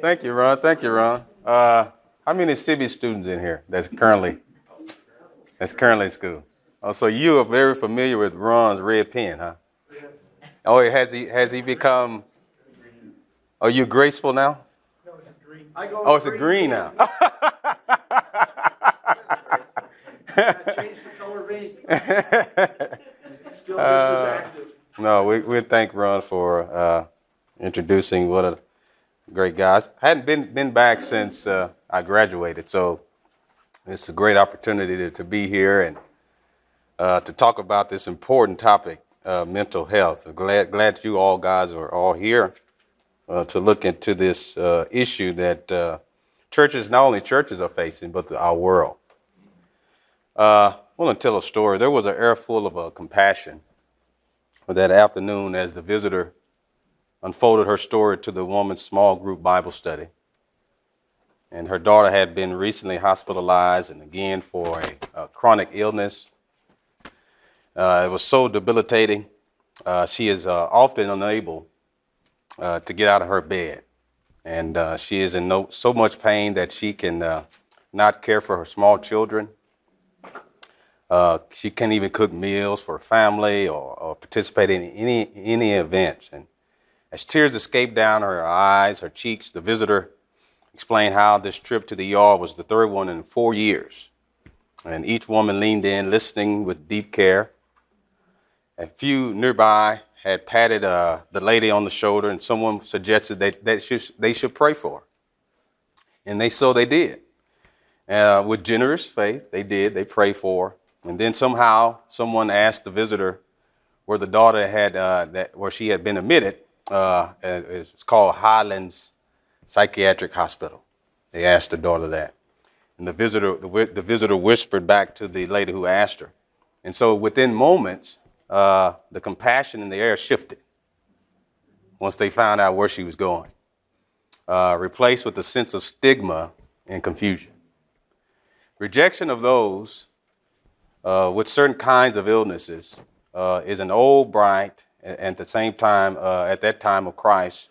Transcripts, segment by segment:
Thank you, Ron. Thank you, Ron. How many CB students in here that's currently in school? Oh, so you are very familiar with Ron's red pen, huh? Yes. Oh, has he become? Are you graceful now? No, it's a green. Oh, it's a green now. I changed the color of ink. Still just as active. No, we thank Ron for introducing what a great guy. I hadn't been back since I graduated, so it's a great opportunity to be here and to talk about this important topic, mental health. I'm glad you all guys are all here to look into this issue that churches, not only churches, are facing, but our world. I want to tell a story. There was an air full of compassion that afternoon as the visitor unfolded her story to the woman's small group Bible study. And her daughter had been recently hospitalized and again for a chronic illness. It was so debilitating. She is often unable to get out of her bed. And she is in so much pain that she can not care for her small children. She can't even cook meals for her family or participate in any events. And as tears escaped down her eyes, her cheeks, the visitor explained how this trip to the ER was the third one in 4 years. And each woman leaned in, listening with deep care. A few nearby had patted the lady on the shoulder, and someone suggested that they should pray for her. And they did. With generous faith, they did. They prayed for her. And then somehow someone asked the visitor where the daughter where she had been admitted. It's called Highlands Psychiatric Hospital. They asked the daughter that. And the visitor whispered back to the lady who asked her. And so within moments, the compassion in the air shifted once they found out where she was going, replaced with a sense of stigma and confusion. Rejection of those with certain kinds of illnesses is an old, bright, and at the same time, at that time of Christ,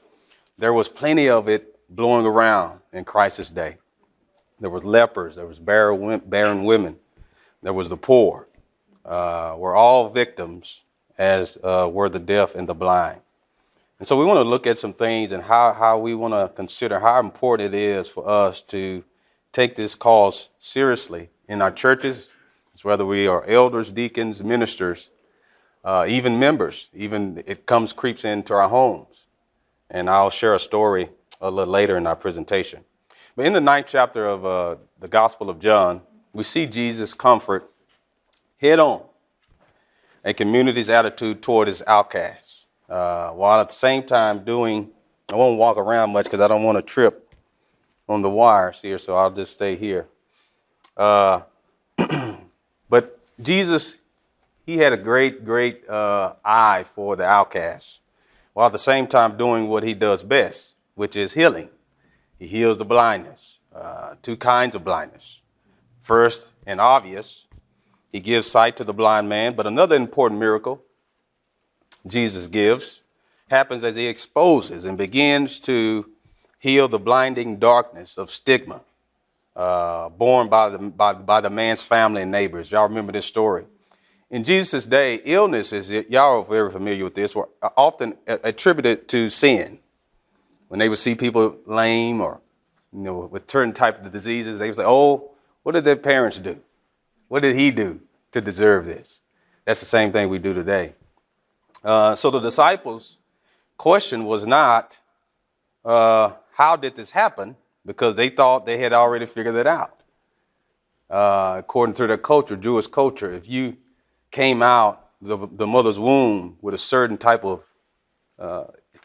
there was plenty of it blowing around in Christ's day. There was lepers, there was barren women, there was the poor, were all victims, as were the deaf and the blind. And so we want to look at some things and how we want to consider how important it is for us to take this cause seriously in our churches, whether we are elders, deacons, ministers, even members, even it creeps into our homes. And I'll share a story a little later in our presentation. But in the 9th chapter of the Gospel of John, we see Jesus' comfort head on a community's attitude toward his outcasts, while at the same time I won't walk around much because I don't want to trip on the wires here, so I'll just stay here. But Jesus, he had a great eye for the outcasts, while at the same time doing what he does best, which is healing. He heals the blindness, two kinds of blindness. First, and obvious, he gives sight to the blind man, but another important miracle Jesus gives happens as he exposes and begins to heal the blinding darkness of stigma borne by the man's family and neighbors. Y'all remember this story. In Jesus' day, illnesses, y'all are very familiar with this, were often attributed to sin. When they would see people lame or, with certain type of diseases, they would say, oh, what did their parents do? What did he do to deserve this? That's the same thing we do today. So the disciples' question was not, how did this happen? Because they thought they had already figured it out. According to their culture, Jewish culture, if you came out the mother's womb with a certain type of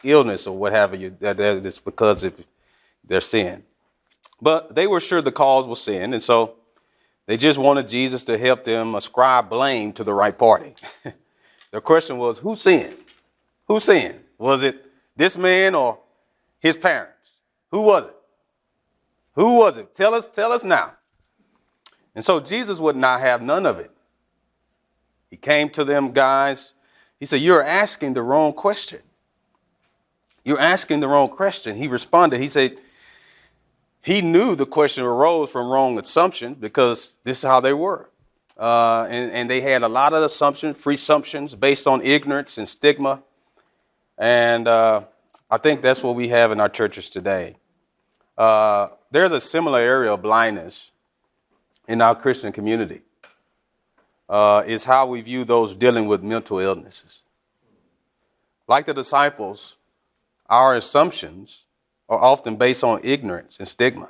illness or what have you, that is because of their sin. But they were sure the cause was sin, and so they just wanted Jesus to help them ascribe blame to the right party. Their question was, who sinned? Who sinned? Was it this man or his parents? Who was it? Who was it? Tell us now. And so Jesus would not have none of it. He came to them guys. He said, you're asking the wrong question. You're asking the wrong question. He responded. He said, he knew the question arose from wrong assumptions because this is how they were. And they had a lot of assumptions, presumptions based on ignorance and stigma. And I think that's what we have in our churches today. There's a similar area of blindness in our Christian community. Is how we view those dealing with mental illnesses. Like the disciples, our assumptions are often based on ignorance and stigma.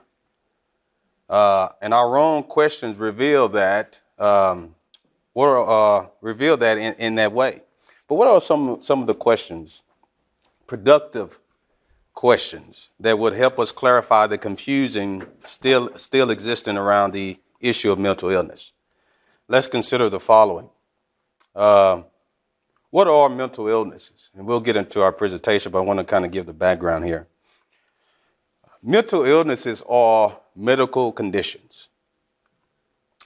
And our wrong questions reveal that in that way. But what are some of the questions, productive questions, that would help us clarify the confusion still existing around the issue of mental illness? Let's consider the following. What are mental illnesses? And we'll get into our presentation, but I want to kind of give the background here. Mental illnesses are medical conditions.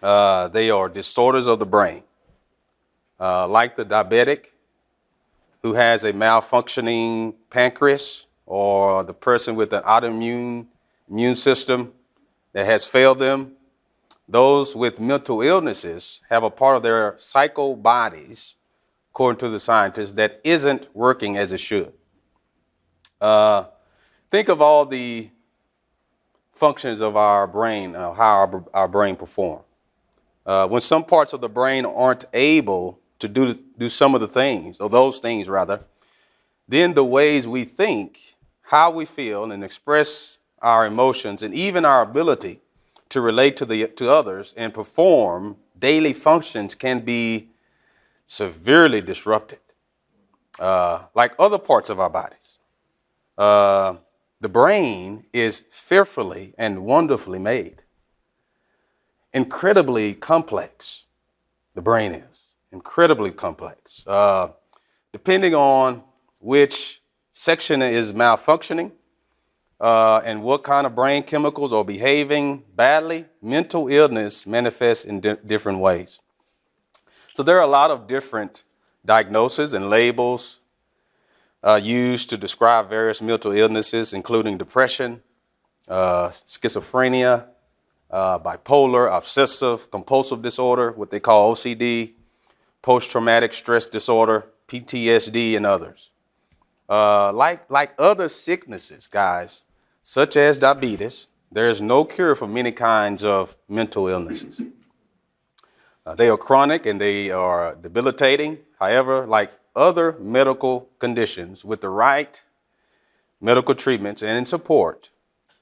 They are disorders of the brain, like the diabetic who has a malfunctioning pancreas, or the person with an autoimmune immune system that has failed them. Those with mental illnesses have a part of their psycho bodies, according to the scientists, that isn't working as it should. Think of all the functions of our brain, how our brain perform. When some parts of the brain aren't able to do some of the things, or those things rather, then the ways we think, how we feel, and express our emotions, and even our ability to relate to others and perform daily functions can be severely disrupted, like other parts of our bodies. The brain is fearfully and wonderfully made. Incredibly complex, the brain is. Incredibly complex. Depending on which section is malfunctioning and what kind of brain chemicals are behaving badly, mental illness manifests in different ways. So there are a lot of different diagnoses and labels used to describe various mental illnesses, including depression, schizophrenia, bipolar, obsessive compulsive disorder, what they call OCD, post-traumatic stress disorder, PTSD, and others. Like other sicknesses, guys, such as diabetes, there is no cure for many kinds of mental illnesses. They are chronic and they are debilitating. However, like other medical conditions, with the right medical treatments and support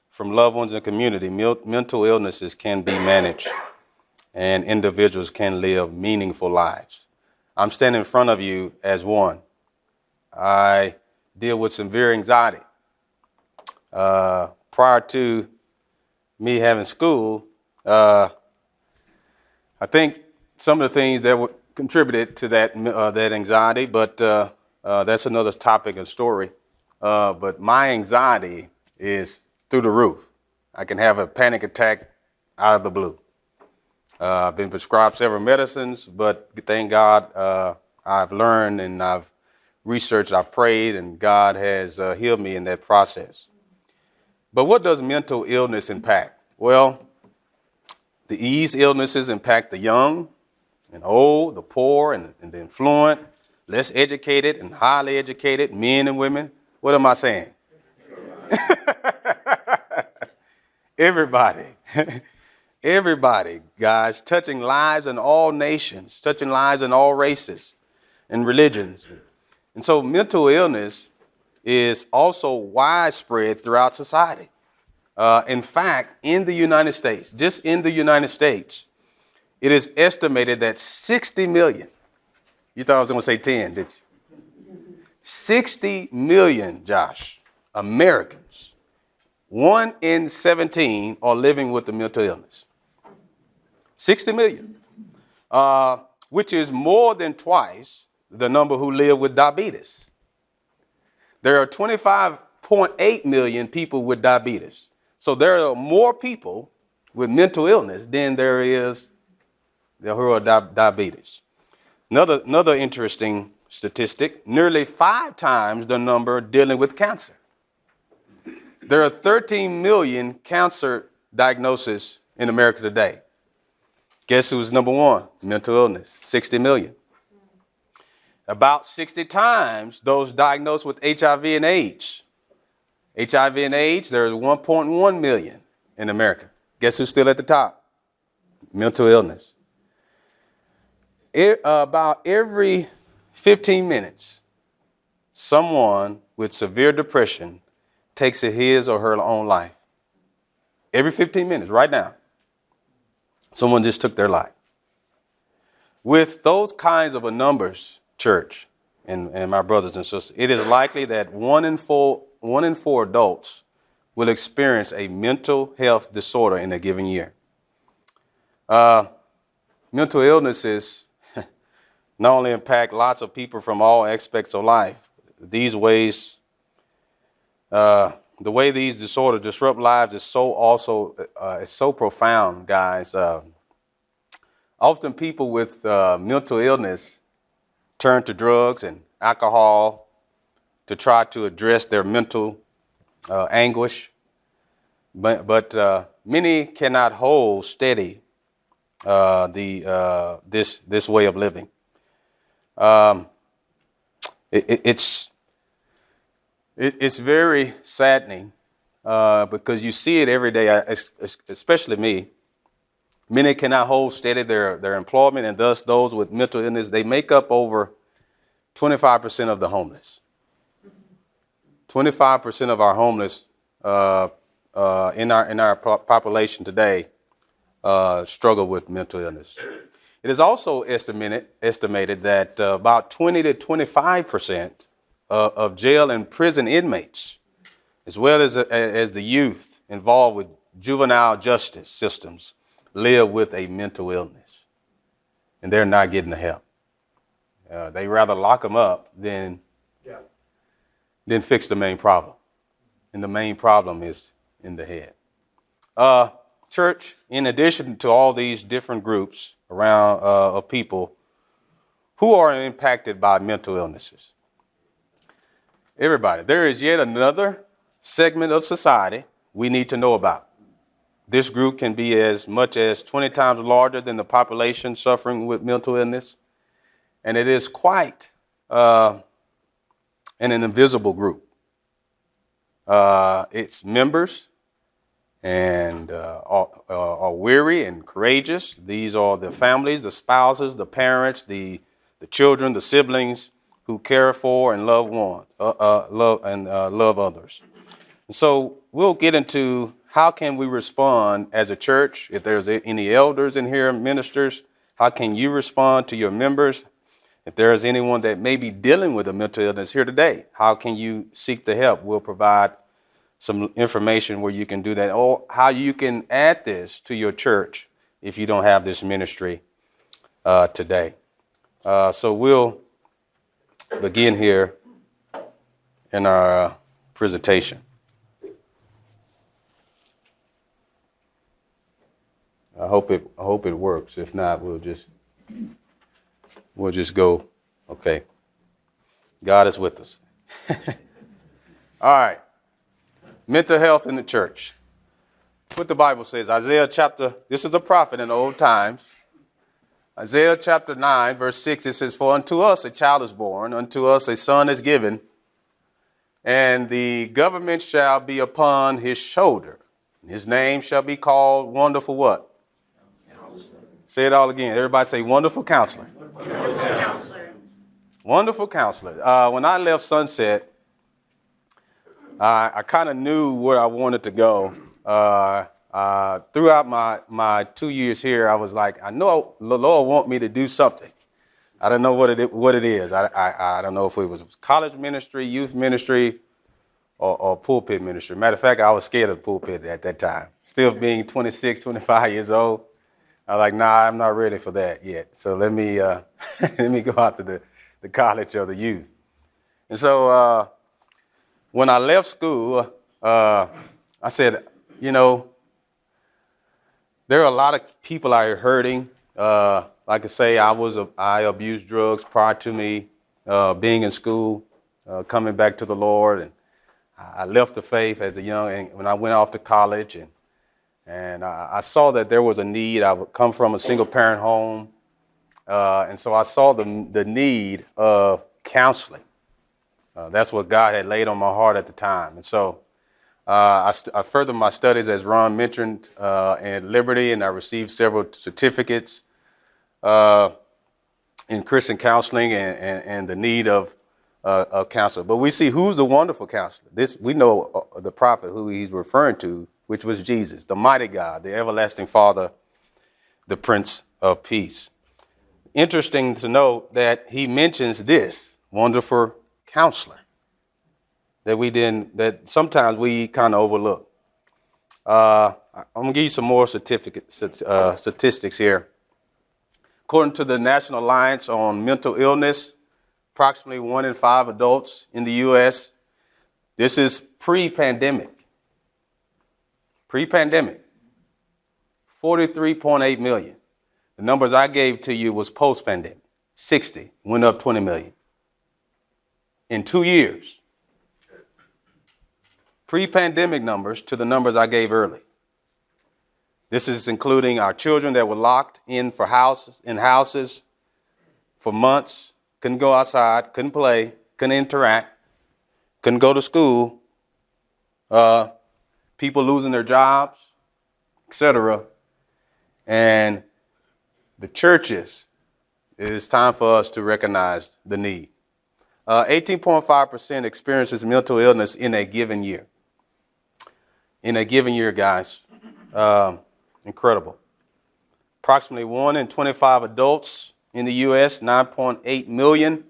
from loved ones and community, mental illnesses can be managed and individuals can live meaningful lives. I'm standing in front of you as one. I deal with severe anxiety. Prior to me having school, I think some of the things that contributed to that anxiety, but that's another topic and story. But my anxiety is through the roof. I can have a panic attack out of the blue. I've been prescribed several medicines, but thank God I've learned and I've researched, I've prayed, and God has healed me in that process. But what does mental illness impact? Well, these illnesses impact the young and old, the poor and the affluent, less educated and highly educated, men and women. What am I saying? Everybody. Everybody, guys, touching lives in all nations, touching lives in all races and religions. And so mental illness is also widespread throughout society. In fact, in the United States, just in the United States, it is estimated that 60 million, you thought I was going to say 10, did you? 60 million, Josh, Americans, 1 in 17 are living with a mental illness. 60 million, which is more than twice the number who live with diabetes. There are 25.8 million people with diabetes. So there are more people with mental illness than there is who are diabetes. Another interesting statistic, nearly 5 times the number dealing with cancer. There are 13 million cancer diagnoses in America today. Guess who's number one? Mental illness, 60 million. About 60 times those diagnosed with HIV and AIDS. HIV and AIDS, there's 1.1 million in America. Guess who's still at the top? Mental illness. About every 15 minutes, someone with severe depression takes his or her own life. Every 15 minutes, right now, someone just took their life. With those kinds of numbers, church and my brothers and sisters, it is likely that one in four adults will experience a mental health disorder in a given year. Mental illnesses not only impact lots of people from all aspects of life, the way these disorders disrupt lives is so profound, guys. Often people with mental illness turn to drugs and alcohol to try to address their mental anguish, but many cannot hold steady this way of living. It's very saddening because you see it every day, especially me. Many cannot hold steady their employment, and thus those with mental illness, they make up over 25% of the homeless. 25% of our homeless in our population today struggle with mental illness. It is also estimated that about 20 to 25% of jail and prison inmates, as well as the youth involved with juvenile justice systems, live with a mental illness, and they're not getting the help. They rather lock them up than fix the main problem, and the main problem is in the head. Church, in addition to all these different groups around of people who are impacted by mental illnesses, everybody, there is yet another segment of society we need to know about. This group can be as much as 20 times larger than the population suffering with mental illness, and it is quite an invisible group. Its members are weary and courageous. These are the families, the spouses, the parents, the children, the siblings who care for and love love others. And so we'll get into how can we respond as a church. If there's any elders in here, ministers, how can you respond to your members? If there is anyone that may be dealing with a mental illness here today, how can you seek the help? We'll provide some information where you can do that, or how you can add this to your church if you don't have this ministry today. So we'll begin here in our presentation. I hope it works. If not, we'll just go. Okay. God is with us. All right. Mental health in the church. What the Bible says, this is a prophet in the old times. Isaiah chapter 9, verse 6, it says, "For unto us a child is born, unto us a son is given, and the government shall be upon his shoulder. His name shall be called Wonderful" what? Say it all again. Everybody say Wonderful Counselor. Wonderful Counselor. Wonderful Counselor. When I left Sunset, I kind of knew where I wanted to go. Throughout my 2 years here, I was like, I know the Lord want me to do something. I don't know what it is. I don't know if it was college ministry, youth ministry, or pulpit ministry. Matter of fact, I was scared of the pulpit at that time. Still being 26, 25 years old. I was like, nah, I'm not ready for that yet. So let me go out to the college of the youth. And so when I left school, I said, there are a lot of people out here hurting. Like I say, I abused drugs prior to me being in school, coming back to the Lord, and I left the faith as a young, and when I went off to college, and I saw that there was a need. I would come from a single parent home, and so I saw the need of counseling. That's what God had laid on my heart at the time, and so I furthered my studies, as Ron mentioned, at Liberty, and I received several certificates in Christian counseling and the need of a counselor. But we see who's the wonderful counselor. We know the prophet who he's referring to, which was Jesus, the mighty God, the everlasting Father, the Prince of Peace. Interesting to note that he mentions this wonderful counselor that sometimes we kind of overlook. I'm going to give you some more statistics here. According to the National Alliance on Mental Illness, approximately 1 in 5 adults in the U.S., this is pre-pandemic, 43.8 million. The numbers I gave to you was post-pandemic, 60, went up 20 million. In 2 years, pre-pandemic numbers to the numbers I gave early. This is including our children that were locked in houses for months, couldn't go outside, couldn't play, couldn't interact, couldn't go to school, people losing their jobs, etc. And the churches, it is time for us to recognize the need. 18.5% experiences mental illness in a given year. In a given year, guys. Incredible. Approximately 1 in 25 adults in the U.S., 9.8 million,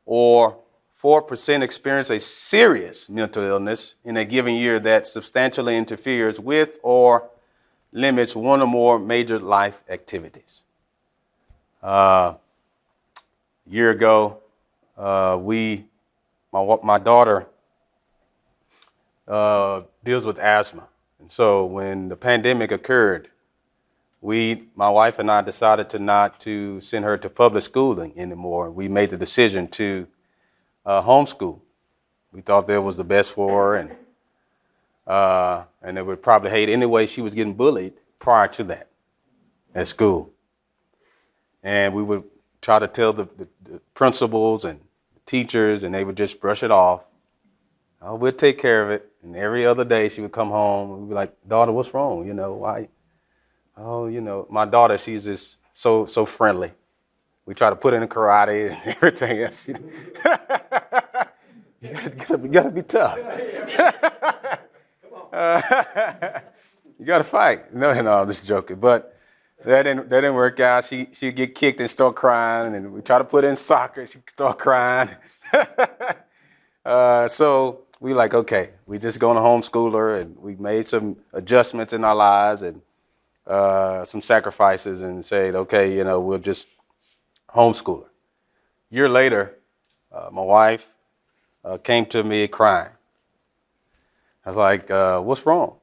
or 4% experience a serious mental illness in a given year that substantially interferes with or limits one or more major life activities. A year ago, my daughter deals with asthma. And so when the pandemic occurred, my wife and I decided not to send her to public schooling anymore. We made the decision to homeschool. We thought that was the best for her, and it would probably hate anyway. She was getting bullied prior to that at school. And we would try to tell the principals and teachers, and they would just brush it off. Oh, we'll take care of it. And every other day she would come home and we'd be like, daughter, what's wrong? Why? Oh, my daughter, she's just so friendly. We try to put her in karate and everything else. You gotta be tough. You gotta fight. No, I'm just joking. But that didn't work out. She'd get kicked and start crying, and we try to put her in soccer. She'd start crying. So we like, okay, we just going to homeschool her, and we made some adjustments in our lives and some sacrifices, and said, okay, we'll just homeschool her. A year later, my wife came to me crying. I was like, what's wrong?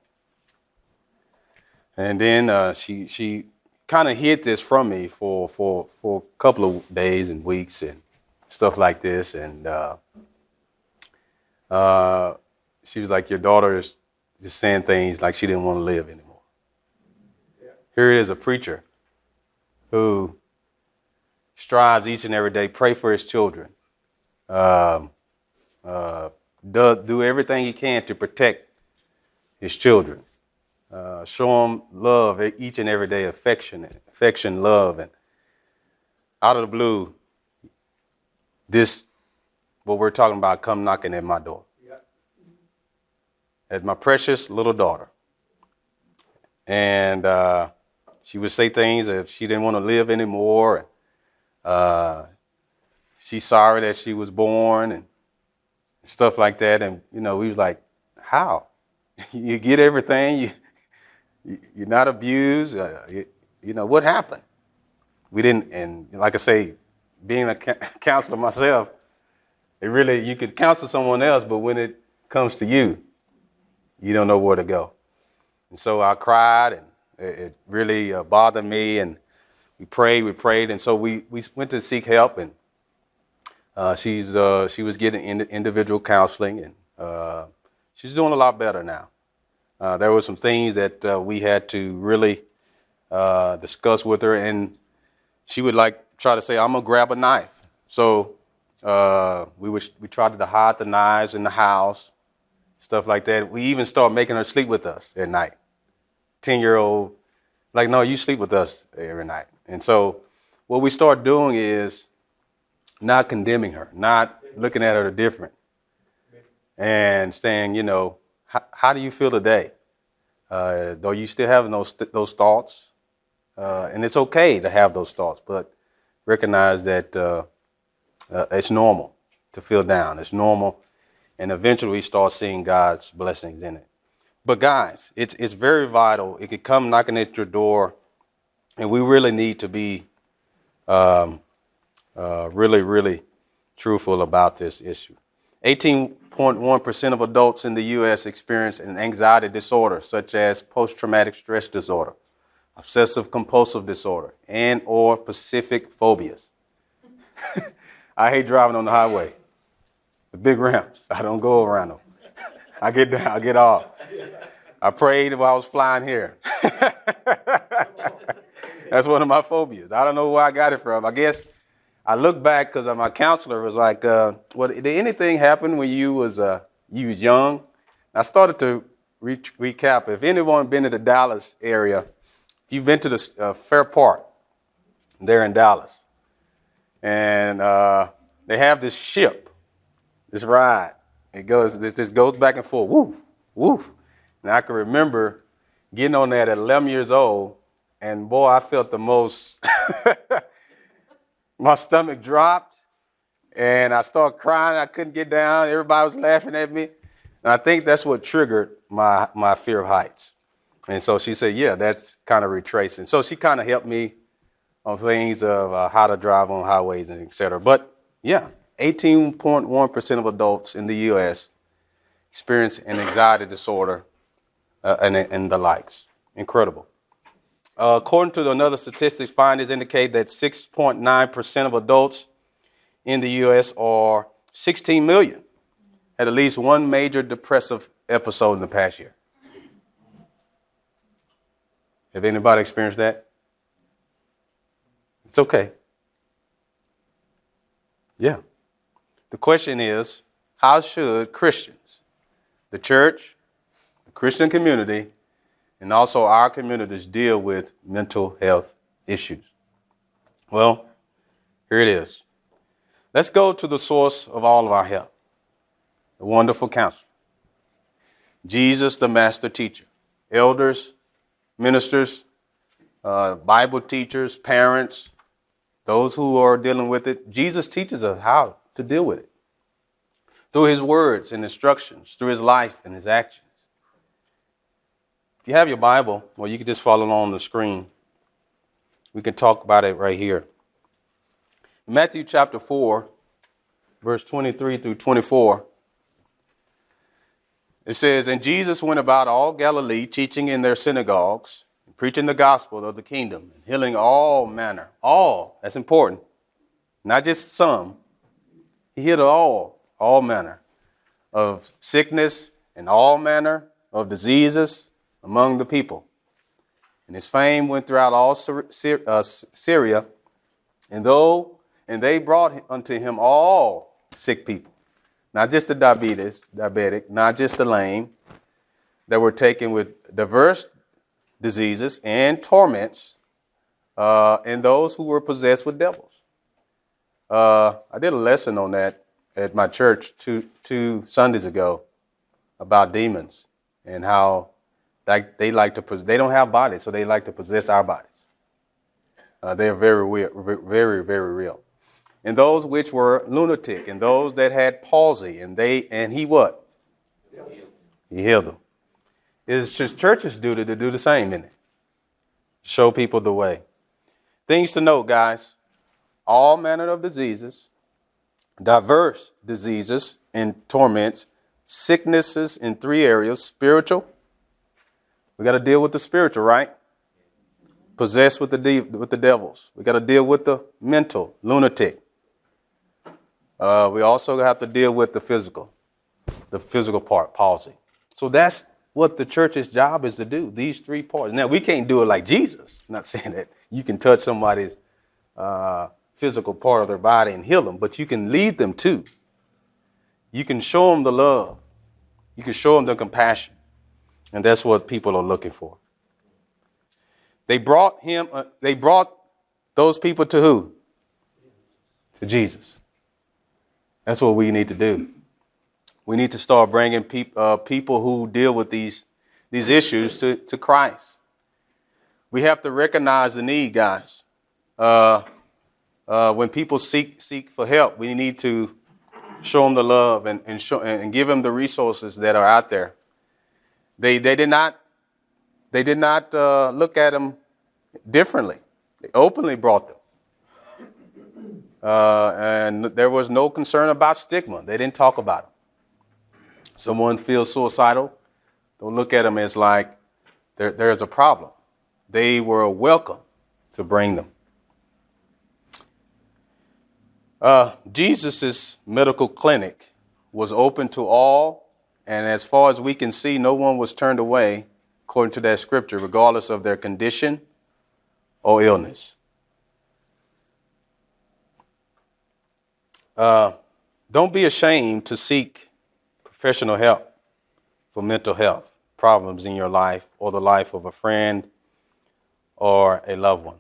And then she kind of hid this from me for a couple of days and weeks and stuff like this, and she was like, your daughter is just saying things like she didn't want to live anymore. Yeah. Here it is, a preacher who strives each and every day, pray for his children, do everything he can to protect his children, show them love each and every day, affection, love, and out of the blue, what we're talking about come knocking at my door. Yeah. As my precious little daughter. And she would say things if she didn't want to live anymore. She's sorry that she was born and stuff like that. And, we was like, how? You get everything. You're not abused. What happened? We didn't. And like I say, being a counselor myself, you could counsel someone else, but when it comes to you, you don't know where to go. And so I cried, and it really bothered me, and we prayed, and so we went to seek help, and she was getting individual counseling, and she's doing a lot better now. There were some things that we had to really discuss with her, and she would try to say, "I'm gonna grab a knife." So we tried to hide the knives in the house, stuff like that. We even started making her sleep with us at night. 10-year-old, like, no, you sleep with us every night. And so what we start doing is not condemning her, not looking at her different, and saying, how do you feel today? Though you still have those thoughts, and it's okay to have those thoughts, but recognize that it's normal to feel down. It's normal, and eventually we start seeing God's blessings in it. But guys, it's very vital. It could come knocking at your door, and we really need to be really, really truthful about this issue. 18.1% of adults in the U.S. experience an anxiety disorder, such as post-traumatic stress disorder, obsessive compulsive disorder, and or specific phobias. I hate driving on the highway. The big ramps. I don't go around them. I get down, I get off. I prayed while I was flying here. That's one of my phobias. I don't know where I got it from. I guess I look back because my counselor was like, did anything happen when you was young? I started to recap. If anyone been to the Dallas area, if you've been to the Fair Park there in Dallas, and they have this ship, this ride. This goes back and forth, woof, woof. And I can remember getting on that at 11 years old, and boy, I felt the most, my stomach dropped, and I started crying. I couldn't get down. Everybody was laughing at me. And I think that's what triggered my fear of heights. And so she said, yeah, that's kind of retracing. So she kind of helped me on things of how to drive on highways and et cetera. But yeah, 18.1% of adults in the U.S. experience an anxiety disorder and the likes. Incredible. According to another statistics, findings indicate that 6.9% of adults in the U.S. or 16 million had at least one major depressive episode in the past year. Have anybody experienced that? It's okay. Yeah. The question is, how should Christians, the church, the Christian community, and also our communities deal with mental health issues? Well, here it is. Let's go to the source of all of our help, the wonderful counselor, Jesus, the master teacher, elders, ministers, Bible teachers, parents, those who are dealing with it. Jesus teaches us how to deal with it through his words and instructions, through his life and his actions. If you have your Bible, well, you can just follow along the screen. We can talk about it right here. Matthew chapter 4, verse 23 through 24. It says, and Jesus went about all Galilee, teaching in their synagogues, preaching the gospel of the kingdom, and healing all manner. All, that's important. Not just some. He healed all manner of sickness and all manner of diseases among the people. And his fame went throughout all Syria, and they brought unto him all sick people, not just the diabetic, not just the lame, that were taken with diverse diseases and torments, and those who were possessed with devils. I did a lesson on that at my church two Sundays ago about demons and how they like to they don't have bodies, so they like to possess our bodies. They are very real, very, very real. And those which were lunatic, and those that had palsy, and he what? He healed them. It's just church's duty to do the same, isn't it? Show people the way. Things to note, guys. All manner of diseases, diverse diseases and torments, sicknesses in three areas. Spiritual. We got to deal with the spiritual, right? Possessed with the devils. We got to deal with the mental, lunatic. We also have to deal with the physical part, palsy. So that's what the church's job is to do, these three parts. Now, we can't do it like Jesus. I'm not saying that you can touch somebody's physical part of their body and heal them, but you can lead them to. You can show them the love. You can show them the compassion. And that's what people are looking for. They brought those people to who? To Jesus. That's what we need to do. We need to start bringing people who deal with these issues to Christ. We have to recognize the need, guys. When people seek for help, we need to show them the love and give them the resources that are out there. They did not look at them differently. They openly brought them. And there was no concern about stigma. They didn't talk about it. Someone feels suicidal, don't look at them as like there's a problem. They were welcome to bring them. Jesus' medical clinic was open to all, and as far as we can see, no one was turned away, according to that scripture, regardless of their condition or illness. Don't be ashamed to seek professional help for mental health problems in your life or the life of a friend or a loved one.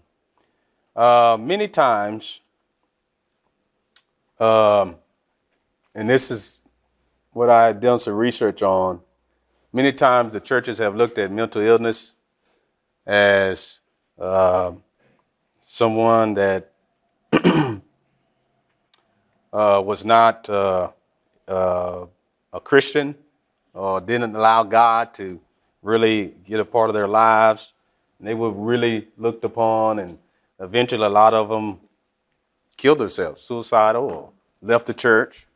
Many times, and this is what I've done some research on, many times the churches have looked at mental illness as someone that was not a Christian or didn't allow God to really get a part of their lives. And they were really looked upon, and eventually a lot of them killed themselves, suicidal, or left the church,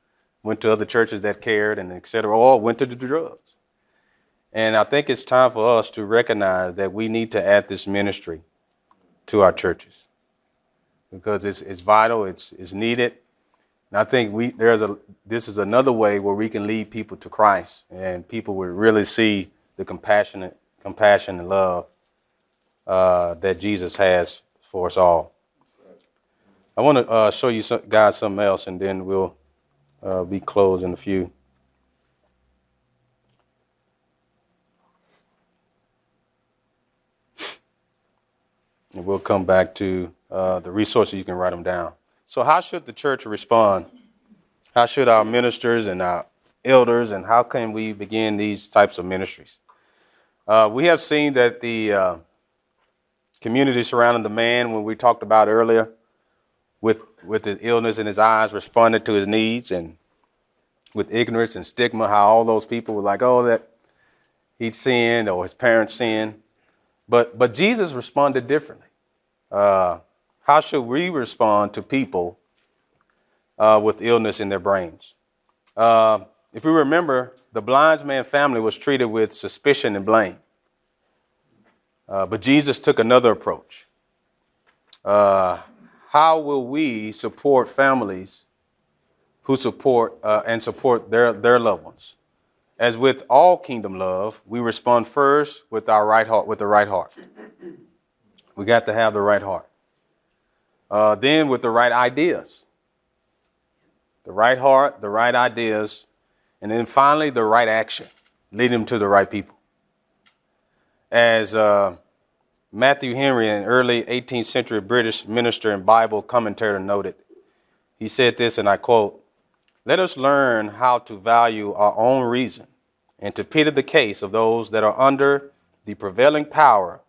went to other churches that cared, and et cetera, or went to the drugs. And I think it's time for us to recognize that we need to add this ministry to our churches because it's vital, it's needed. And I think this is another way where we can lead people to Christ, and people will really see the compassion and love that Jesus has for us all. I want to show you guys something else, and then we'll be closed in a few. And we'll come back to the resources. You can write them down. So how should the church respond? How should our ministers and our elders, and how can we begin these types of ministries? We have seen that the community surrounding the man, when we talked about earlier, with his illness in his eyes, responded to his needs, and with ignorance and stigma, how all those people were like, oh, that he'd sinned or his parents sinned. But Jesus responded differently. How should we respond to people with illness in their brains? If we remember, the blind man's family was treated with suspicion and blame. But Jesus took another approach. How will we support families who support their loved ones? As with all kingdom love, we respond first with our right heart, with the right heart. We got to have the right heart. Then with the right ideas. The right heart, the right ideas, and then finally the right action, leading them to the right people. As Matthew Henry, an early 18th century British minister and Bible commentator, noted, he said this, and I quote, "Let us learn how to value our own reason and to pity the case of those that are under the prevailing power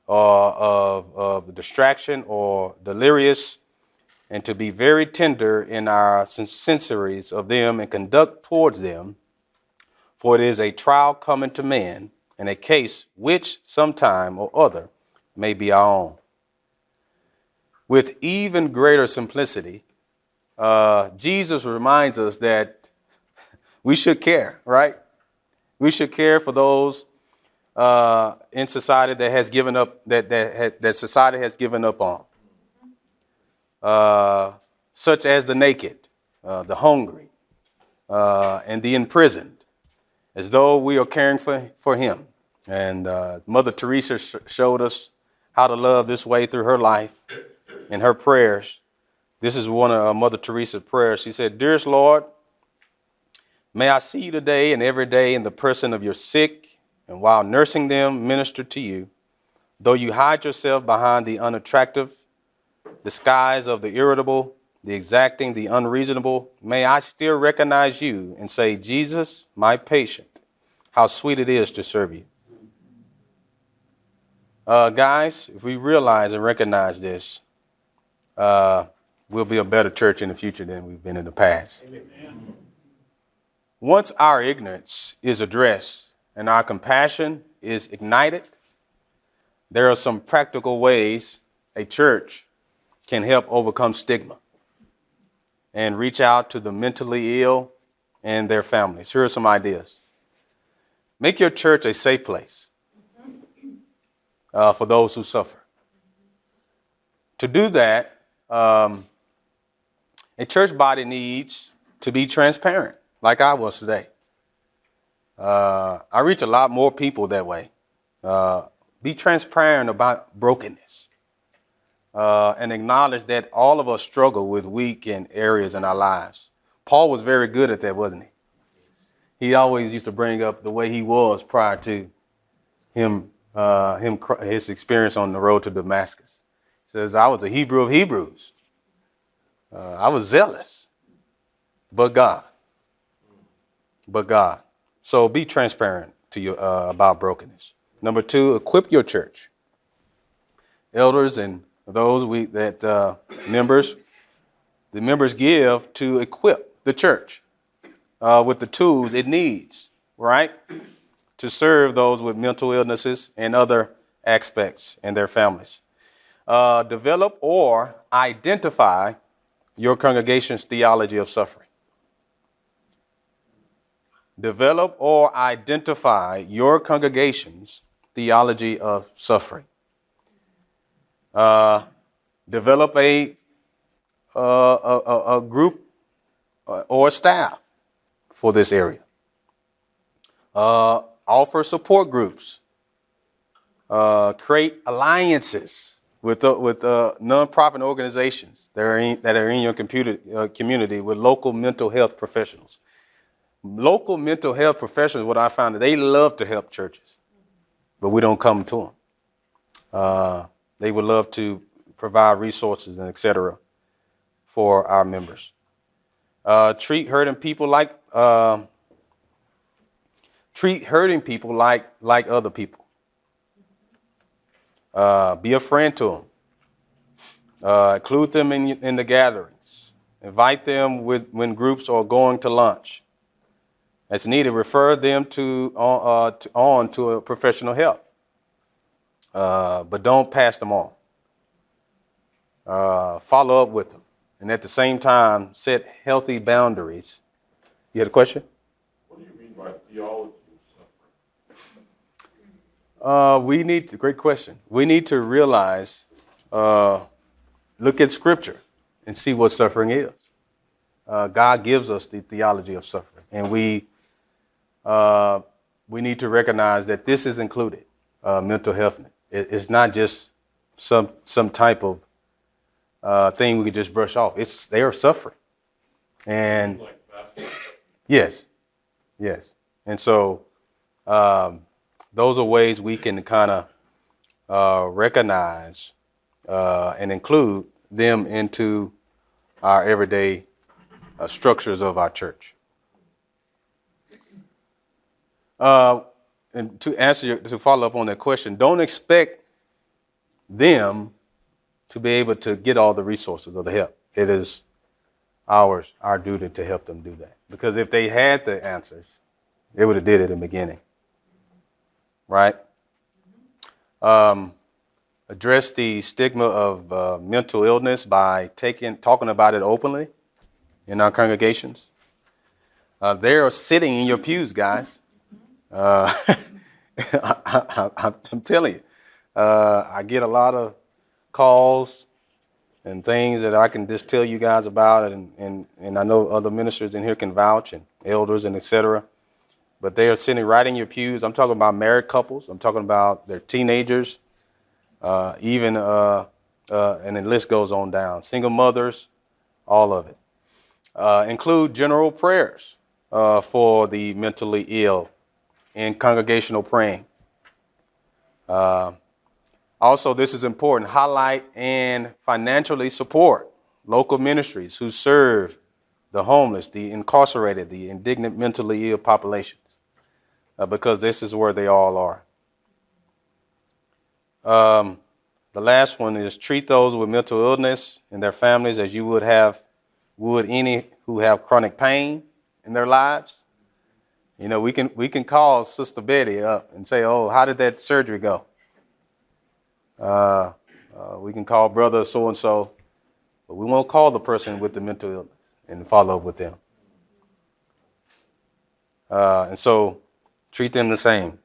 of distraction or delirious, and to be very tender in our sinceries of them and conduct towards them, for it is a trial coming to man, and a case which sometime or other may be our own." With even greater simplicity, Jesus reminds us that we should care, right? We should care for those in society that has given up, that society has given up on, such as the naked, the hungry, and the imprisoned, as though we are caring for him. And Mother Teresa showed us how to love this way through her life and her prayers. This is one of Mother Teresa's prayers. She said, "Dearest Lord, may I see you today and every day in the person of your sick, and while nursing them, minister to you. Though you hide yourself behind the unattractive disguise of the irritable, the exacting, the unreasonable, may I still recognize you and say, Jesus, my patient, how sweet it is to serve you." Guys, if we realize and recognize this, we'll be a better church in the future than we've been in the past. Amen. Once our ignorance is addressed and our compassion is ignited, there are some practical ways a church can help overcome stigma and reach out to the mentally ill and their families. Here are some ideas. Make your church a safe place for those who suffer. To do that, a church body needs to be transparent, like I was today. I reach a lot more people that way. Be transparent about brokenness and acknowledge that all of us struggle with weak areas in our lives. Paul was very good at that, wasn't he? He always used to bring up the way he was prior to his experience on the road to Damascus. He says, "I was a Hebrew of Hebrews. I was zealous, but God. So be transparent to you about brokenness. Number 2, equip your church. Elders and those members give to equip the church with the tools it needs, right, to serve those with mental illnesses and other aspects and their families. Develop or identify your congregation's theology of suffering. Develop or identify your congregation's theology of suffering. Develop a group or staff for this area. Offer support groups. Create alliances with nonprofit organizations that are in your community with local mental health professionals. Local mental health professionals, what I found, they love to help churches, but we don't come to them. They would love to provide resources and et cetera for our members. Treat hurting people like other people. Be a friend to them. Include them in the gatherings. Invite them when groups are going to lunch. As needed, refer them on to a professional help. But don't pass them on. Follow up with them. And at the same time, set healthy boundaries. You had a question? What do you mean by theology of suffering? Great question. We need to realize, look at Scripture and see what suffering is. God gives us the theology of suffering. And we need to recognize that this is included, mental health. It's not just some type of thing we could just brush off. They are suffering. And yes. And so those are ways we can kind of recognize and include them into our everyday structures of our church. And to follow up on that question, don't expect them to be able to get all the resources or the help. It is our duty to help them do that. Because if they had the answers, they would have did it in the beginning. Right? Address the stigma of mental illness by talking about it openly in our congregations. They are sitting in your pews, guys. I'm telling you, I get a lot of calls and things that I can just tell you guys about, and I know other ministers in here can vouch, and elders and et cetera. but they are sitting right in your pews. I'm talking about married couples. I'm talking about their teenagers, even, and the list goes on down. Single mothers, all of it. Include general prayers for the mentally ill in congregational praying. Also, this is important, highlight and financially support local ministries who serve the homeless, the incarcerated, the indignant mentally ill populations, because this is where they all are. The last one is treat those with mental illness and their families as you would any who have chronic pain in their lives. You know, we can call Sister Betty up and say, "Oh, how did that surgery go?" We can call brother so and so, but we won't call the person with the mental illness and follow up with them. And so, treat them the same.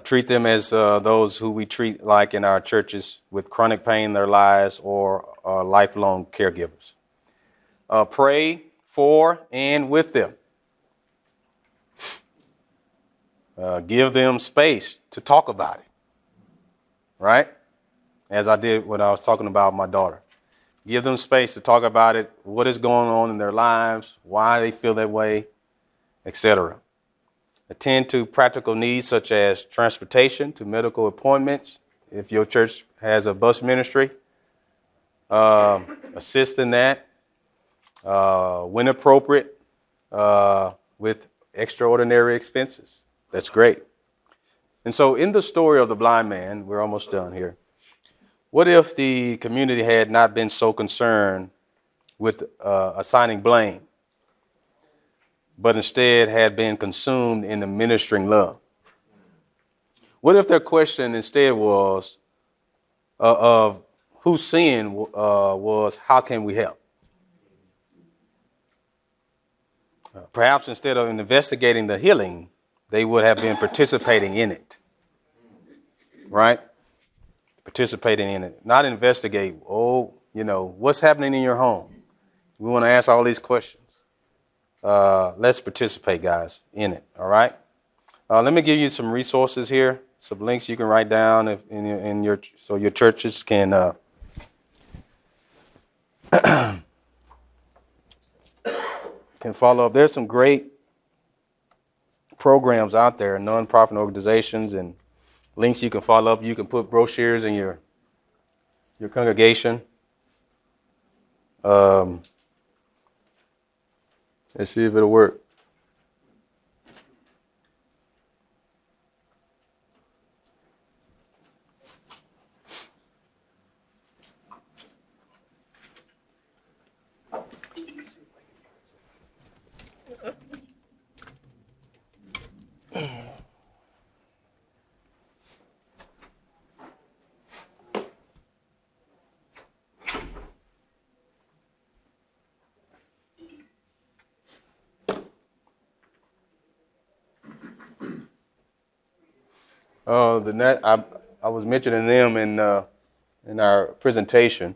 Treat them as those who we treat like in our churches with chronic pain in their lives or are lifelong caregivers. Pray for and with them. Give them space to talk about it, right? As I did when I was talking about my daughter. Give them space to talk about it, what is going on in their lives, why they feel that way, etc. Attend to practical needs such as transportation to medical appointments. If your church has a bus ministry, assist in that. When appropriate, with extraordinary expenses. That's great. And so in the story of the blind man, we're almost done here. What if the community had not been so concerned with assigning blame, but instead had been consumed in the ministering love? What if their question instead was of whose sin was how can we help? Perhaps instead of investigating the healing, they would have been participating in it, right? Participating in it, not investigate. Oh, what's happening in your home? We want to ask all these questions. Let's participate, guys, in it. All right. Let me give you some resources here, some links you can write down so your churches can can follow up. There's some great programs out there, nonprofit organizations, and links you can follow up. You can put brochures in your congregation. Let's see if it'll work. I was mentioning them in our presentation.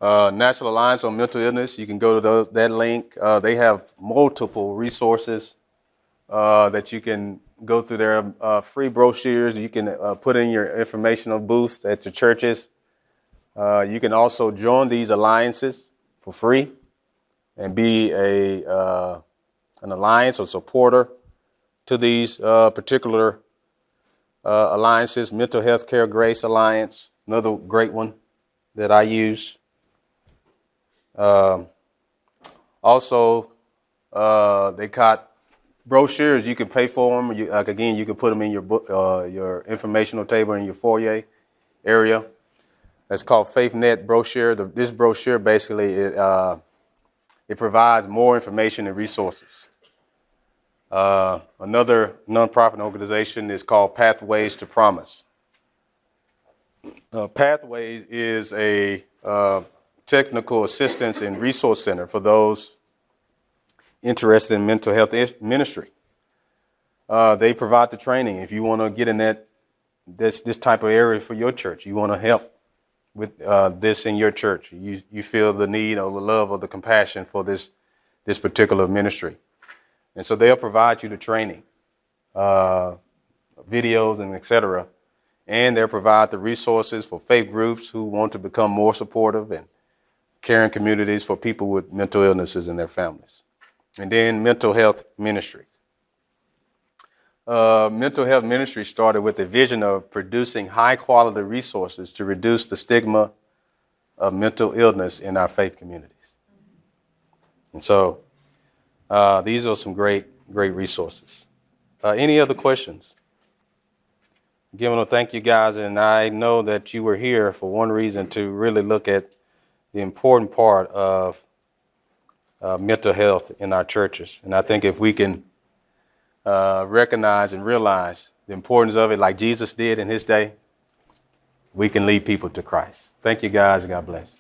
National Alliance on Mental Illness. You can go to that link. They have multiple resources that you can go through their free brochures. You can put in your informational booths at your churches. You can also join these alliances for free and be an alliance or supporter to these particular alliances. Mental Health Care Grace Alliance, another great one that I use. Also, they got brochures. You can pay for them. You can put them in your informational table in your foyer area. That's called FaithNet brochure. This brochure basically it provides more information and resources. Another nonprofit organization is called Pathways to Promise. Pathways is a technical assistance and resource center for those interested in mental health ministry. They provide the training. If you want to get in this type of area for your church, you want to help with this in your church. You feel the need or the love or the compassion for this this particular ministry. And so they'll provide you the training, videos and et cetera. And they'll provide the resources for faith groups who want to become more supportive and caring communities for people with mental illnesses and their families. And then mental health ministries. Mental health ministry started with the vision of producing high quality resources to reduce the stigma of mental illness in our faith communities. And so these are some great resources. Any other questions? Again, I want to thank you guys, and I know that you were here for one reason, to really look at the important part of mental health in our churches. And I think if we can recognize and realize the importance of it like Jesus did in his day, we can lead people to Christ. Thank you guys, and God bless.